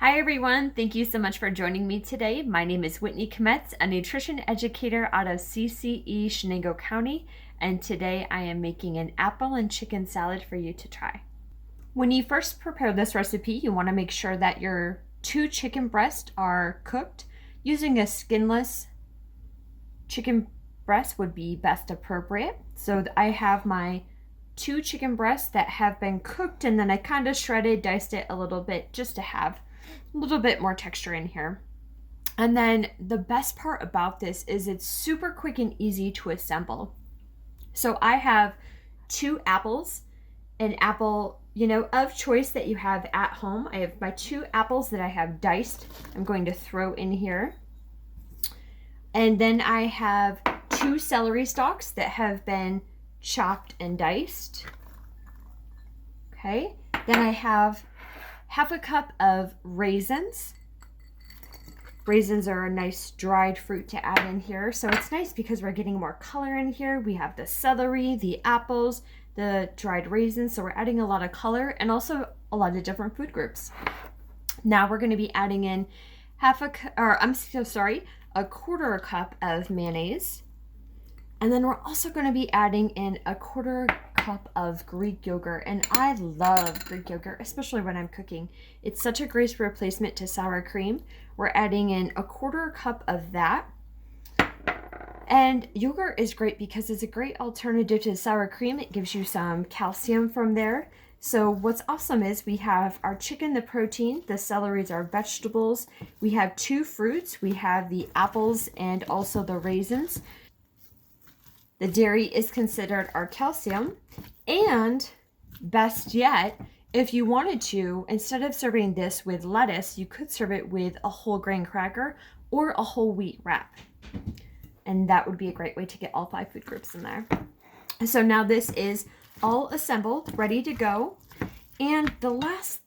Hi everyone, thank you so much for joining me today. My name is Whitney Kometz, a nutrition educator out of CCE, Shenango County, and today I am making an apple and chicken salad for you to try. When you first prepare this recipe, you want to make sure that your 2 chicken breasts are cooked. Using a skinless chicken breast would be best appropriate. So I have my 2 chicken breasts that have been cooked, and then I kind of shredded, diced it a little bit just to have a little bit more texture in here. And then the best part about this is it's super quick and easy to assemble. So I have 2 apples, an apple, of choice that you have at home. I have my 2 apples that I have diced. I'm going to throw in here. And then I have 2 celery stalks that have been chopped and diced. Okay. Then I have half a cup of raisins. Raisins are a nice dried fruit to add in here. So it's nice because we're getting more color in here. We have the celery, the apples, the dried raisins. So we're adding a lot of color and also a lot of different food groups. Now we're going to be adding in a quarter cup of mayonnaise. And then we're also going to be adding in a quarter cup of Greek yogurt. And I love Greek yogurt, especially when I'm cooking. It's such a great replacement to sour cream. We're adding in a quarter cup of that. And yogurt is great because it's a great alternative to sour cream. It gives you some calcium from there. So what's awesome is we have our chicken, the protein, the celery is our vegetables. We have 2 fruits. We have the apples and also the raisins. The dairy is considered our calcium. And best yet, if you wanted to, instead of serving this with lettuce, you could serve it with a whole grain cracker or a whole wheat wrap. And that would be a great way to get all 5 food groups in there. So now this is all assembled, ready to go. And the last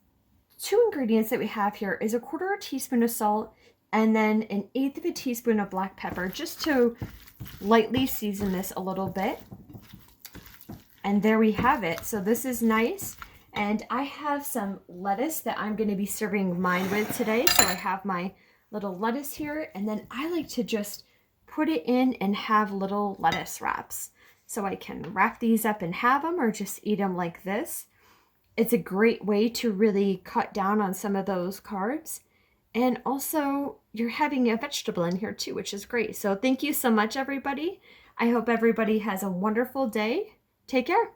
2 ingredients that we have here is a quarter teaspoon of salt and then an 1/8 of a teaspoon of black pepper, just to lightly season this a little bit. And there we have it. So this is nice. And I have some lettuce that I'm going to be serving mine with today. So I have my little lettuce here, and then I like to just put it in and have little lettuce wraps. So I can wrap these up and have them, or just eat them like this. It's a great way to really cut down on some of those carbs. And also, you're having a vegetable in here too, which is great. So thank you so much, everybody. I hope everybody has a wonderful day. Take care.